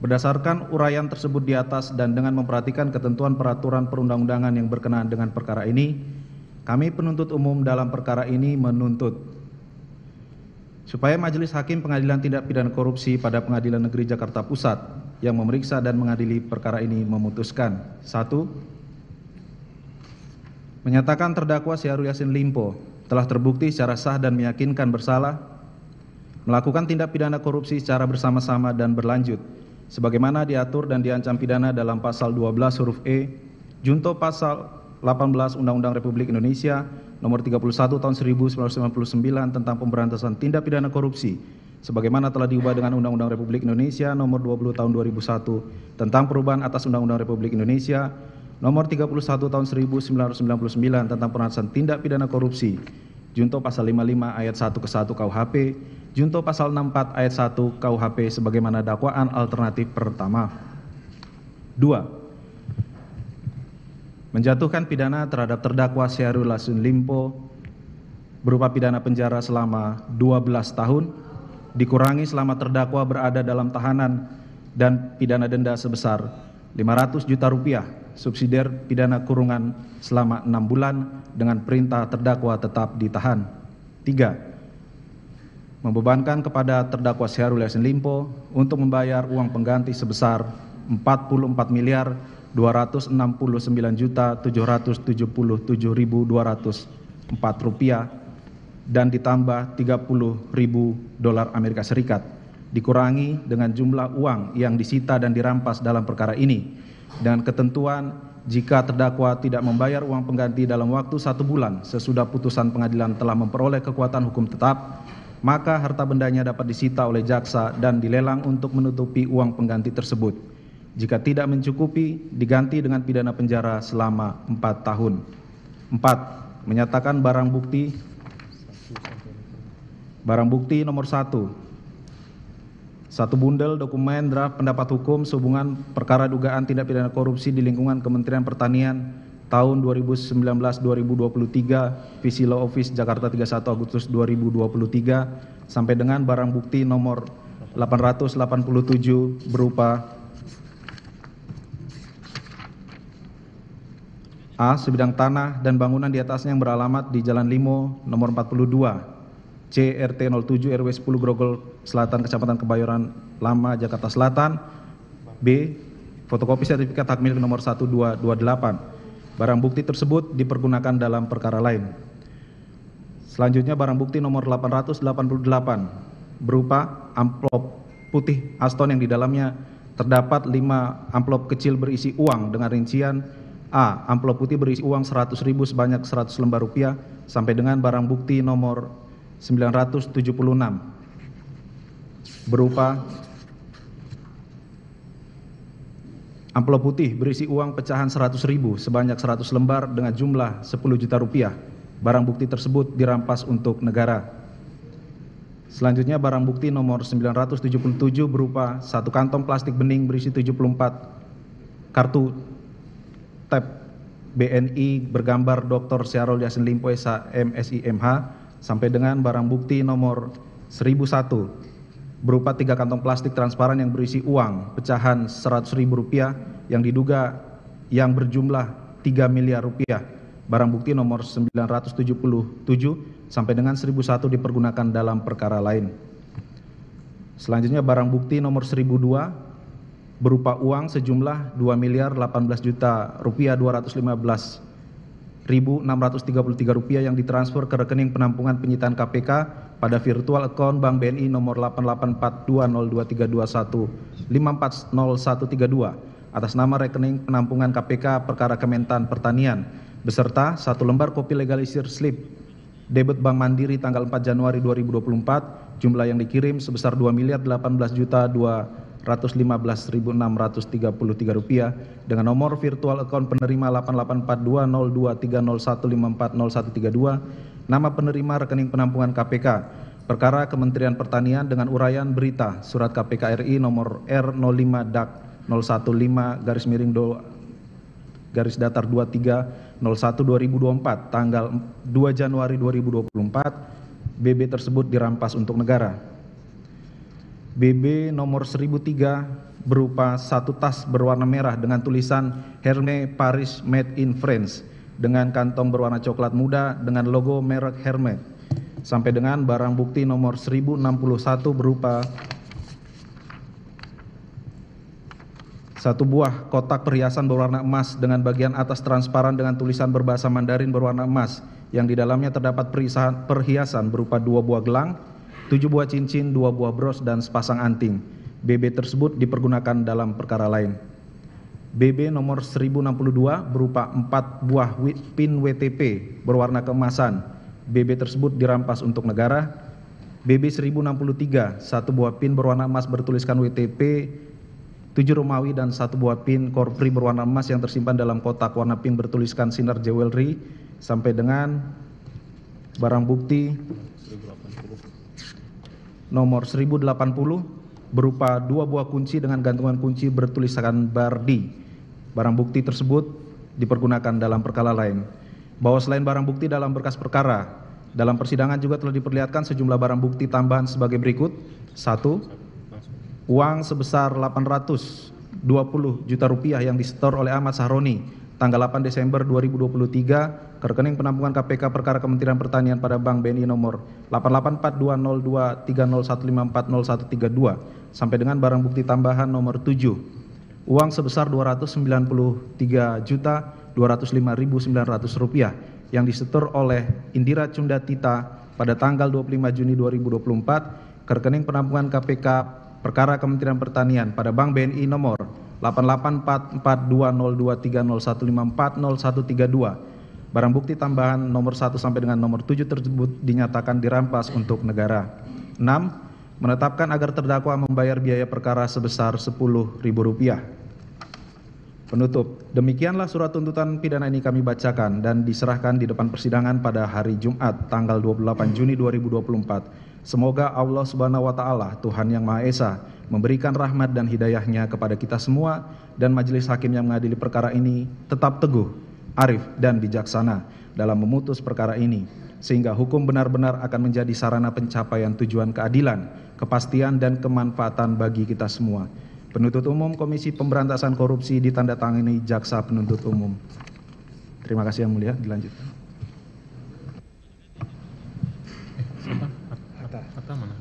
Berdasarkan uraian tersebut di atas dan dengan memperhatikan ketentuan peraturan perundang-undangan yang berkenaan dengan perkara ini, kami penuntut umum dalam perkara ini menuntut supaya Majelis Hakim Pengadilan Tindak Pidana Korupsi pada Pengadilan Negeri Jakarta Pusat yang memeriksa dan mengadili perkara ini memutuskan: 1. Menyatakan terdakwa Syahrul Yassin Limpo telah terbukti secara sah dan meyakinkan bersalah melakukan tindak pidana korupsi secara bersama-sama dan berlanjut sebagaimana diatur dan diancam pidana dalam pasal 12 huruf E junto pasal 18 Undang-Undang Republik Indonesia nomor 31 tahun 1999 tentang pemberantasan tindak pidana korupsi sebagaimana telah diubah dengan Undang-Undang Republik Indonesia nomor 20 tahun 2001 tentang perubahan atas Undang-Undang Republik Indonesia nomor 31 tahun 1999 tentang pemberantasan tindak pidana korupsi junto pasal 55 ayat 1 ke 1 KUHP junto pasal 64 ayat 1 KUHP sebagaimana dakwaan alternatif pertama. 2. Menjatuhkan pidana terhadap terdakwa Syahrul Yassin Limpo berupa pidana penjara selama 12 tahun dikurangi selama terdakwa berada dalam tahanan dan pidana denda sebesar 500 juta rupiah subsidiar pidana kurungan selama 6 bulan dengan perintah terdakwa tetap ditahan. 3. Membebankan kepada terdakwa Syahrul Yassin Limpo untuk membayar uang pengganti sebesar 44.769.777.204 rupiah dan ditambah $30.000 Amerika Serikat dikurangi dengan jumlah uang yang disita dan dirampas dalam perkara ini dengan ketentuan jika terdakwa tidak membayar uang pengganti dalam waktu 1 bulan sesudah putusan pengadilan telah memperoleh kekuatan hukum tetap, maka harta bendanya dapat disita oleh jaksa dan dilelang untuk menutupi uang pengganti tersebut. Jika tidak mencukupi, diganti dengan pidana penjara selama 4 tahun. 4. Menyatakan barang bukti nomor 1. 1 bundel dokumen draft pendapat hukum sehubungan perkara dugaan tindak pidana korupsi di lingkungan Kementerian Pertanian tahun 2019-2023 Visi Law Office Jakarta 31 Agustus 2023 sampai dengan barang bukti nomor 887 berupa A. Sebidang tanah dan bangunan di atasnya yang beralamat di Jalan Limo nomor 42 C RT 07 RW 10 Grogol Selatan Kecamatan Kebayoran Lama Jakarta Selatan. B. Fotokopi sertifikat hak milik nomor 1228. Barang bukti tersebut dipergunakan dalam perkara lain. Selanjutnya barang bukti nomor 888 berupa amplop putih Aston yang di dalamnya terdapat 5 amplop kecil berisi uang dengan rincian A. Amplop putih berisi uang 100.000 sebanyak 100 lembar rupiah sampai dengan barang bukti nomor 976 berupa amplop putih berisi uang pecahan 100.000 sebanyak 100 lembar dengan jumlah 10 juta rupiah. Barang bukti tersebut dirampas untuk negara. Selanjutnya barang bukti nomor 977 berupa 1 kantong plastik bening berisi 74 kartu tap BNI bergambar Dr. Syahrul Yassin Limpo SHM SIMH sampai dengan barang bukti nomor 1001 berupa 3 kantong plastik transparan yang berisi uang pecahan 100.000 rupiah yang diduga yang berjumlah 3 miliar rupiah. Barang bukti nomor 977 sampai dengan 1001 dipergunakan dalam perkara lain. Selanjutnya barang bukti nomor 1002 berupa uang sejumlah 2.018.215.633 rupiah yang ditransfer ke rekening penampungan penyitaan KPK pada virtual account Bank BNI nomor 88420321540132 atas nama rekening penampungan KPK perkara Kementan Pertanian beserta 1 lembar kopi legalisir slip debit Bank Mandiri tanggal 4 Januari 2024 jumlah yang dikirim sebesar 2.018.215.633 rupiah dengan nomor virtual account penerima 8842023015401332 nama penerima rekening penampungan KPK perkara Kementerian Pertanian dengan uraian berita surat KPK RI nomor R05-015-23-23 tanggal 2 Januari 2024 BB tersebut dirampas untuk negara. BB nomor 1003 berupa satu tas berwarna merah dengan tulisan Hermes Paris Made in France dengan kantong berwarna coklat muda dengan logo merek Hermes, sampai dengan barang bukti nomor 1061 berupa satu buah kotak perhiasan berwarna emas dengan bagian atas transparan dengan tulisan berbahasa Mandarin berwarna emas yang di dalamnya terdapat perhiasan berupa 2 buah gelang, 7 buah cincin, 2 buah bros, dan sepasang anting. BB tersebut dipergunakan dalam perkara lain. BB nomor 1062 berupa 4 buah pin WTP berwarna keemasan. BB tersebut dirampas untuk negara. BB 1063, 1 buah pin berwarna emas bertuliskan WTP 7 Romawi dan 1 buah pin korpri berwarna emas yang tersimpan dalam kotak warna pink bertuliskan Sinar Jewelry, sampai dengan barang bukti nomor 1080 berupa 2 buah kunci dengan gantungan kunci bertuliskan Bardi. Barang bukti tersebut dipergunakan dalam perkara lain. Bahwa selain barang bukti dalam berkas perkara, dalam persidangan juga telah diperlihatkan sejumlah barang bukti tambahan sebagai berikut. 1. Uang sebesar 820 juta rupiah yang disetor oleh Ahmad Sahroni tanggal 8 Desember 2023 ke rekening penampungan KPK perkara Kementerian Pertanian pada Bank BNI nomor 884202301540132 sampai dengan barang bukti tambahan nomor 7. Uang sebesar 293.205.900 rupiah yang disetor oleh Indira Cundatita pada tanggal 25 Juni 2024 ke rekening penampungan KPK perkara Kementerian Pertanian pada Bank BNI nomor 884420301540132. Barang bukti tambahan nomor 1 sampai dengan nomor 7 tersebut dinyatakan dirampas untuk negara. 6. Menetapkan agar terdakwa membayar biaya perkara sebesar Rp10.000. Penutup, demikianlah surat tuntutan pidana ini kami bacakan dan diserahkan di depan persidangan pada hari Jumat tanggal 28 Juni 2024. Semoga Allah Subhanahu wa Ta'ala, Tuhan yang Maha Esa, memberikan rahmat dan hidayahnya kepada kita semua dan majelis hakim yang mengadili perkara ini tetap teguh, arif, dan bijaksana dalam memutus perkara ini, sehingga hukum benar-benar akan menjadi sarana pencapaian tujuan keadilan, kepastian, dan kemanfaatan bagi kita semua. Penuntut Umum Komisi Pemberantasan Korupsi ditandatangani Jaksa Penuntut Umum. Terima kasih Yang Mulia, dilanjutkan. Atta mana?